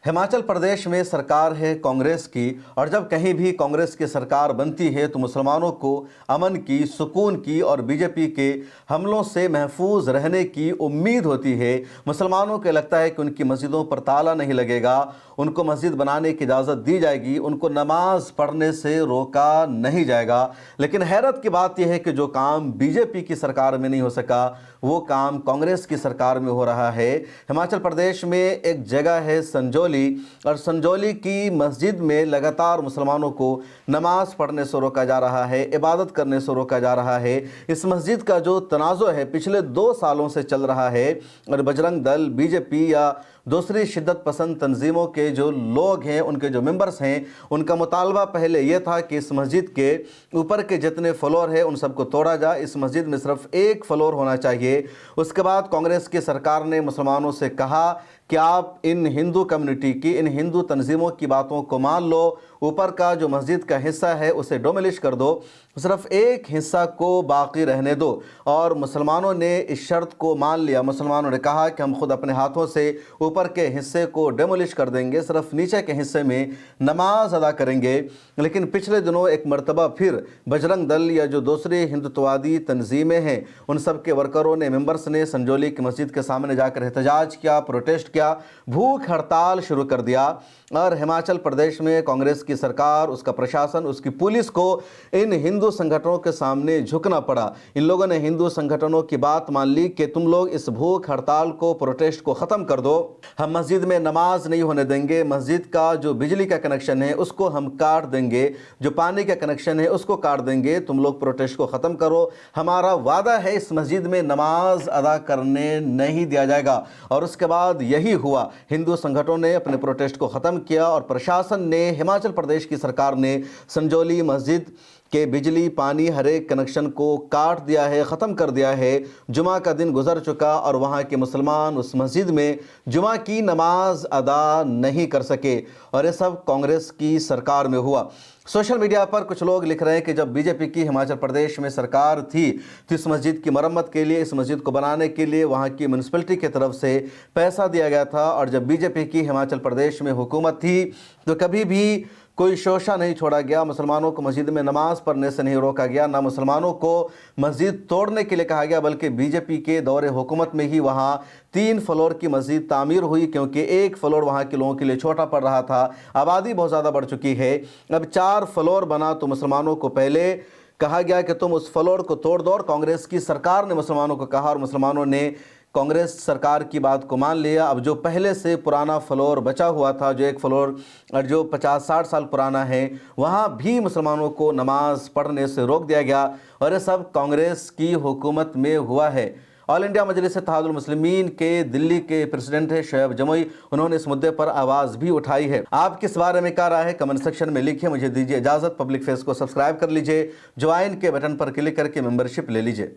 हिमाचल प्रदेश में सरकार है कांग्रेस की, और जब कहीं भी कांग्रेस की सरकार बनती है तो मुसलमानों को अमन की, सुकून की और बीजेपी के हमलों से महफूज रहने की उम्मीद होती है। मुसलमानों को लगता है कि उनकी मस्जिदों पर ताला नहीं लगेगा, उनको मस्जिद बनाने की इजाज़त दी जाएगी, उनको नमाज पढ़ने से रोका नहीं जाएगा। लेकिन हैरत की बात यह है कि जो काम बीजेपी की सरकार में नहीं हो सका वो काम कांग्रेस की सरकार में हो रहा है। हिमाचल प्रदेश में एक जगह है संजौली, और संजौली की मस्जिद में लगातार मुसलमानों को नमाज पढ़ने से रोका जा रहा है, इबादत करने से रोका जा रहा है। इस मस्जिद का जो तनाज़ो है पिछले 2 सालों से चल रहा है, और बजरंग दल, बीजेपी या दूसरी शिद्दत पसंद तंजीमों के जो लोग हैं, उनके जो मेंबर्स हैं, उनका मुतालबा पहले यह था कि इस मस्जिद के ऊपर के जितने फ्लोर हैं उन सबको तोड़ा जाए, इस मस्जिद में सिर्फ एक फ्लोर होना चाहिए। उसके बाद कांग्रेस की सरकार ने मुसलमानों से कहा कि आप इन हिंदू कम्युनिटी की, इन हिंदू तंजीमों की बातों को मान लो, ऊपर का जो मस्जिद का हिस्सा है उसे डोमिलिश कर दो, सिर्फ एक हिस्सा को बाकी रहने दो। और मुसलमानों ने इस शर्त को मान लिया। मुसलमानों ने कहा कि हम खुद अपने हाथों से ऊपर के हिस्से को डेमोलिश कर देंगे, सिर्फ नीचे के हिस्से में नमाज अदा करेंगे। लेकिन पिछले दिनों एक मरतबा फिर बजरंग दल या जो दूसरी हिंदुत्ववादी तंजीमें हैं उन सब के वर्करों ने, मेंबर्स ने संजौली की मस्जिद के सामने जाकर एहतजाज किया, प्रोटेस्ट किया, भूख हड़ताल शुरू कर दिया। और हिमाचल प्रदेश में कांग्रेस की सरकार, उसका प्रशासन, उसकी पुलिस को इन हिंदू संगठनों के सामने झुकना पड़ा। इन लोगों ने हिंदू संगठनों की बात मान ली कि तुम लोग इस भूख हड़ताल को, प्रोटेस्ट को ख़त्म कर दो, हम मस्जिद में नमाज नहीं होने देंगे, मस्जिद का जो बिजली का कनेक्शन है उसको हम काट देंगे, जो पानी का कनेक्शन है उसको काट देंगे, तुम लोग प्रोटेस्ट को ख़त्म करो, हमारा वादा है इस मस्जिद में नमाज अदा करने नहीं दिया जाएगा। और उसके बाद यही हुआ, हिंदू संगठनों ने अपने प्रोटेस्ट को ख़त्म किया और प्रशासन ने, हिमाचल प्रदेश की सरकार ने संजौली मस्जिद के बिजली, पानी, हर एक कनेक्शन को काट दिया है, ख़त्म कर दिया है। जुमा का दिन गुजर चुका और वहाँ के मुसलमान उस मस्जिद में जुमा की नमाज अदा नहीं कर सके, और ये सब कांग्रेस की सरकार में हुआ। सोशल मीडिया पर कुछ लोग लिख रहे हैं कि जब बीजेपी की हिमाचल प्रदेश में सरकार थी तो इस मस्जिद की मरम्मत के लिए, इस मस्जिद को बनाने के लिए वहाँ की म्यूनसिपैलिटी की तरफ से पैसा दिया गया था, और जब बीजेपी की हिमाचल प्रदेश में हुकूमत थी तो कभी भी कोई शोशा नहीं छोड़ा गया, मुसलमानों को मस्जिद में नमाज पढ़ने से नहीं रोका गया, ना मुसलमानों को मस्जिद तोड़ने के लिए कहा गया, बल्कि बीजेपी के दौरे हुकूमत में ही वहाँ 3 फ्लोर की मस्जिद तामीर हुई, क्योंकि एक फ्लोर वहाँ के लोगों के लिए छोटा पड़ रहा था, आबादी बहुत ज़्यादा बढ़ चुकी है। अब 4 फ्लोर बना तो मुसलमानों को पहले कहा गया कि तुम उस फ्लोर को तोड़ दो, और कांग्रेस की सरकार ने मुसलमानों को कहा और मुसलमानों ने कांग्रेस सरकार की बात को मान लिया। अब जो पहले से पुराना फ्लोर बचा हुआ था, जो एक फ्लोर और जो 50-60 साल पुराना है, वहाँ भी मुसलमानों को नमाज पढ़ने से रोक दिया गया, और ये सब कांग्रेस की हुकूमत में हुआ है। ऑल इंडिया मजलिस इत्तेहादुल मुस्लिमीन के दिल्ली के प्रेसिडेंट है शोएब जमुई, उन्होंने इस मुद्दे पर आवाज़ भी उठाई है। आप किस बारे में क्या राय है कमेंट सेक्शन में लिखिए। मुझे दीजिए इजाज़त, पब्लिक फेस को सब्सक्राइब कर लीजिए, ज्वाइन के बटन पर क्लिक करके मेंबरशिप ले लीजिए।